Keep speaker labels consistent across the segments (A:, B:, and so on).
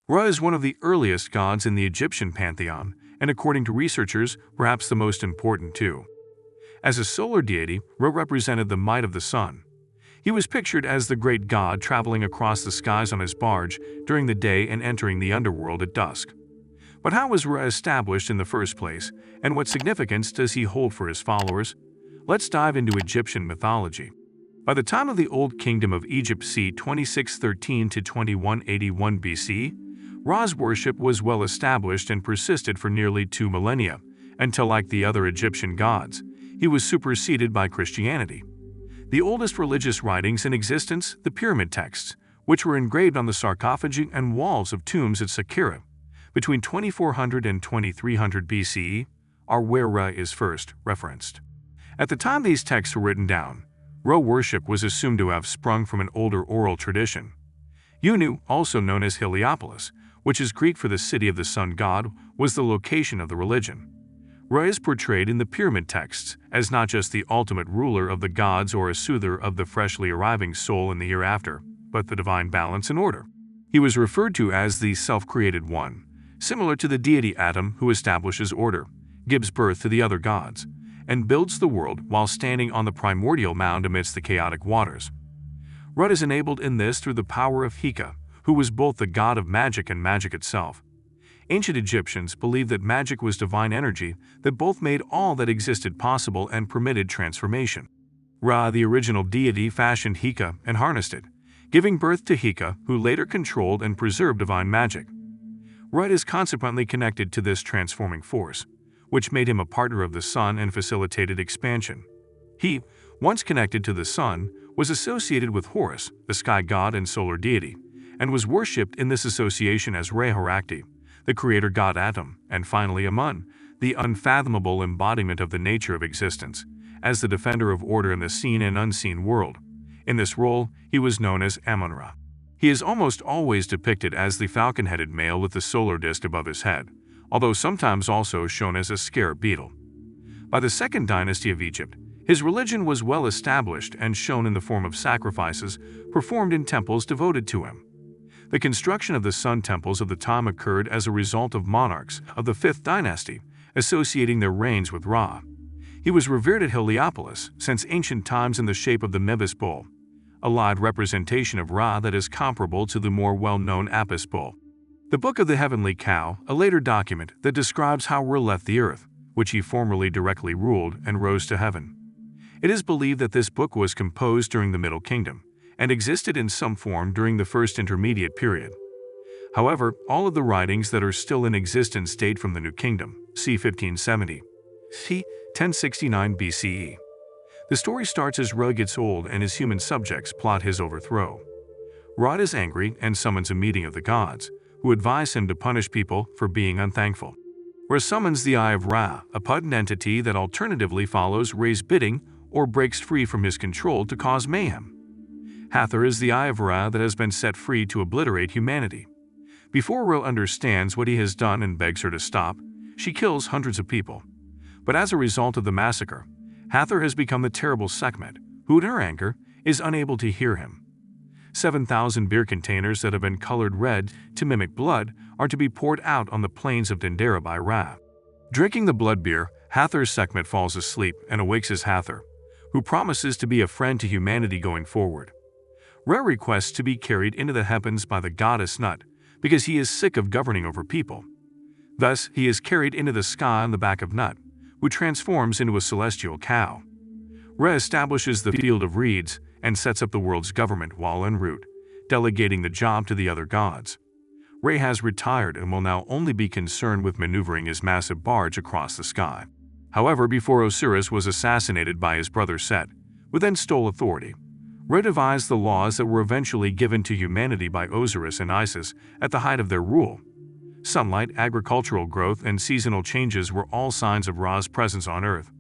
A: Ra is one of the earliest gods in the Egyptian pantheon, and according to researchers, perhaps the most important too. As a solar deity, Ra represented the might of the sun. He was pictured as the great god traveling across the skies on his barge during the day and entering the underworld at dusk. But how was Ra established in the first place, and what significance does he hold for his followers? Let's dive into Egyptian mythology. By the time of the Old Kingdom of Egypt c. 2613 to 2181 BC, Ra's worship was well established and persisted for nearly 2 millennia, until, like the other Egyptian gods, he was superseded by Christianity. The oldest religious writings in existence, the pyramid texts, which were engraved on the sarcophagi and walls of tombs at Saqqara, between 2400 and 2300 BCE, are where Ra is first referenced. At the time these texts were written down, Ra worship was assumed to have sprung from an older oral tradition. Unu, also known as Heliopolis, which is Greek for the city of the sun god, was the location of the religion. Ra is portrayed in the pyramid texts as not just the ultimate ruler of the gods or a soother of the freshly arriving soul in the hereafter, but the divine balance and order. He was referred to as the self-created one, similar to the deity Atum, who establishes order, gives birth to the other gods, and builds the world while standing on the primordial mound amidst the chaotic waters. Ra is enabled in this through the power of Heka, who was both the god of magic and magic itself. Ancient Egyptians believed that magic was divine energy that both made all that existed possible and permitted transformation. Ra, the original deity, fashioned Heka and harnessed it, giving birth to Heka, who later controlled and preserved divine magic. Ra is consequently connected to this transforming force, which made him a partner of the sun and facilitated expansion. He, once connected to the sun, was associated with Horus, the sky god and solar deity, and was worshipped in this association as Re-Horakti, the creator god Atum, and finally Amun, the unfathomable embodiment of the nature of existence, as the defender of order in the seen and unseen world. In this role, he was known as Amun-Ra. He is almost always depicted as the falcon-headed male with the solar disk above his head, although sometimes also shown as a scarab beetle. By the Second Dynasty of Egypt, his religion was well established and shown in the form of sacrifices performed in temples devoted to him. The construction of the sun temples of the time occurred as a result of monarchs of the Fifth Dynasty associating their reigns with Ra. He was revered at Heliopolis since ancient times in the shape of the Mebis bull, a live representation of Ra that is comparable to the more well-known Apis bull. The Book of the Heavenly Cow, a later document that describes how Ra left the earth, which he formerly directly ruled, and rose to heaven. It is believed that this book was composed during the Middle Kingdom and existed in some form during the First Intermediate period. However, all of the writings that are still in existence date from the New Kingdom, c. 1570, c. 1069 BCE. The story starts as Ra gets old and his human subjects plot his overthrow. Ra is angry and summons a meeting of the gods, who advise him to punish people for being unthankful. Ra summons the Eye of Ra, a potent entity that alternatively follows Ra's bidding or breaks free from his control to cause mayhem. Hathor is the Eye of Ra that has been set free to obliterate humanity. Before Ra understands what he has done and begs her to stop, she kills hundreds of people. But as a result of the massacre, Hathor has become the terrible Sekhmet, who in her anger is unable to hear him. 7,000 beer containers that have been colored red to mimic blood are to be poured out on the plains of Dendera by Ra. Drinking the blood beer, Hathor's Sekhmet falls asleep and awakes as Hathor, who promises to be a friend to humanity going forward. Ra requests to be carried into the heavens by the goddess Nut because he is sick of governing over people. Thus, he is carried into the sky on the back of Nut, who transforms into a celestial cow. Ra establishes the field of reeds and sets up the world's government while en route, delegating the job to the other gods. Ra has retired and will now only be concerned with maneuvering his massive barge across the sky. However, before Osiris was assassinated by his brother Set, who then stole authority, Ra devised the laws that were eventually given to humanity by Osiris and Isis at the height of their rule. Sunlight, agricultural growth, and seasonal changes were all signs of Ra's presence on Earth.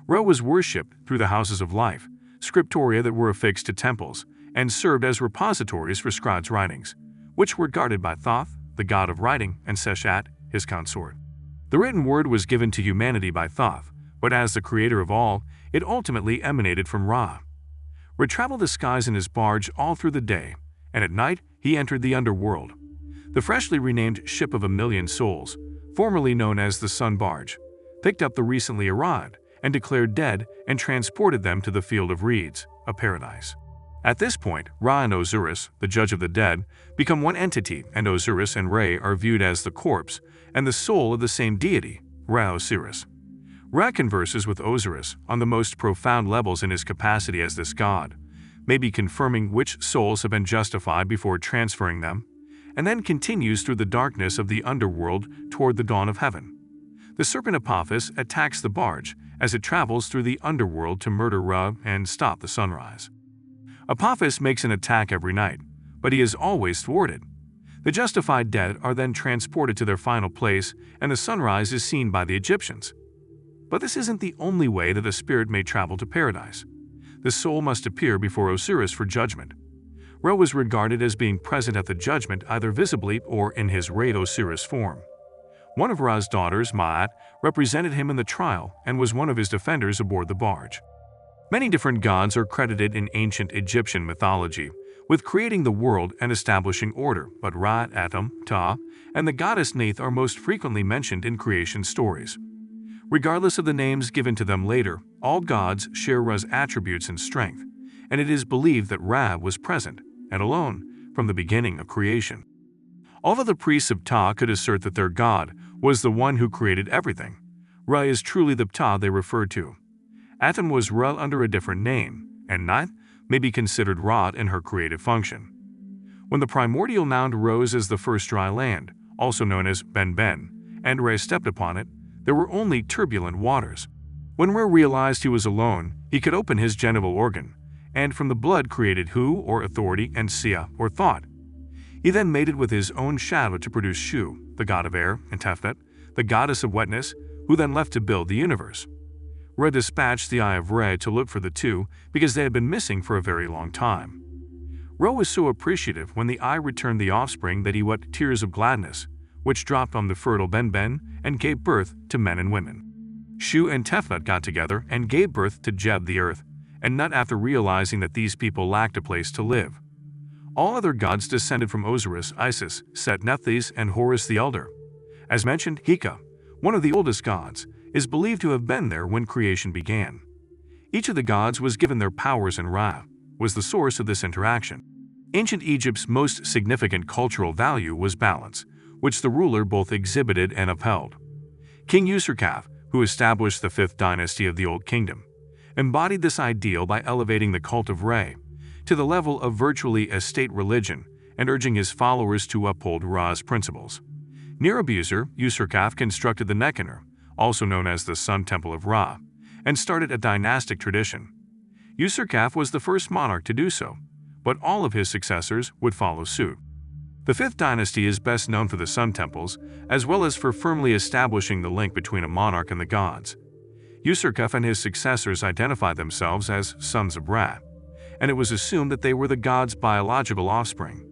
A: Ra was worshipped through the houses of life, scriptoria that were affixed to temples, and served as repositories for scribes' writings, which were guarded by Thoth, the god of writing, and Seshat, his consort. The written word was given to humanity by Thoth, but as the creator of all, it ultimately emanated from Ra. Ra traveled the skies in his barge all through the day, and at night he entered the underworld. The freshly renamed Ship of a Million Souls, formerly known as the Sun Barge, picked up the recently arrived and declared dead and transported them to the Field of Reeds, a paradise. At this point, Ra and Osiris, the judge of the dead, become one entity, and Osiris and Re are viewed as the corpse and the soul of the same deity, Ra-Osiris. Ra converses with Osiris on the most profound levels in his capacity as this god, maybe confirming which souls have been justified before transferring them, and then continues through the darkness of the underworld toward the dawn of heaven. The serpent Apophis attacks the barge as it travels through the underworld to murder Ra and stop the sunrise. Apophis makes an attack every night, but he is always thwarted. The justified dead are then transported to their final place, and the sunrise is seen by the Egyptians. But this isn't the only way that a spirit may travel to paradise. The soul must appear before Osiris for judgment. Ra was regarded as being present at the judgment either visibly or in his Ra-Osiris form. One of Ra's daughters, Ma'at, represented him in the trial and was one of his defenders aboard the barge. Many different gods are credited in ancient Egyptian mythology with creating the world and establishing order, but Ra, Atum, Ta, and the goddess Neith are most frequently mentioned in creation stories. Regardless of the names given to them later, all gods share Ra's attributes and strength, and it is believed that Ra was present, and alone, from the beginning of creation. Although the priests of Ta could assert that their god was the one who created everything, Ra is truly the Ptah they referred to. Atum was Ra under a different name, and Neith may be considered Ra in her creative function. When the primordial mound rose as the first dry land, also known as Ben, and Ra stepped upon it, there were only turbulent waters. When Ra realized he was alone, he could open his genital organ, and from the blood created Hu, or authority, and Sia, or thought. He then mated with his own shadow to produce Shu, the god of air, and Tefnut, the goddess of wetness, who then left to build the universe. Ra dispatched the Eye of Re to look for the two because they had been missing for a very long time. Ra was so appreciative when the Eye returned the offspring that he wept tears of gladness, which dropped on the fertile Ben and gave birth to men and women. Shu and Tefnut got together and gave birth to Jeb the earth, and Nut after realizing that these people lacked a place to live. All other gods descended from Osiris, Isis, Set, Nephthys, and Horus the Elder. As mentioned, Heka, one of the oldest gods, is believed to have been there when creation began. Each of the gods was given their powers, and Ra was the source of this interaction. Ancient Egypt's most significant cultural value was balance, which the ruler both exhibited and upheld. King Userkaf, who established the 5th dynasty of the Old Kingdom, embodied this ideal by elevating the cult of Re to the level of virtually a state religion and urging his followers to uphold Ra's principles. Near Abuser, Userkaf constructed the Nekhener, also known as the Sun Temple of Ra, and started a dynastic tradition. Userkaf was the first monarch to do so, but all of his successors would follow suit. The 5th dynasty is best known for the Sun Temples, as well as for firmly establishing the link between a monarch and the gods. Userkaf and his successors identified themselves as sons of Ra, and it was assumed that they were the god's biological offspring.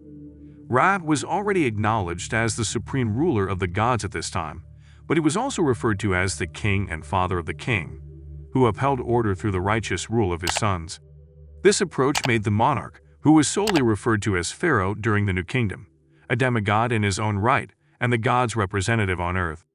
A: Ra was already acknowledged as the supreme ruler of the gods at this time, but he was also referred to as the king and father of the king, who upheld order through the righteous rule of his sons. This approach made the monarch, who was solely referred to as Pharaoh during the New Kingdom, a demigod in his own right and the god's representative on earth.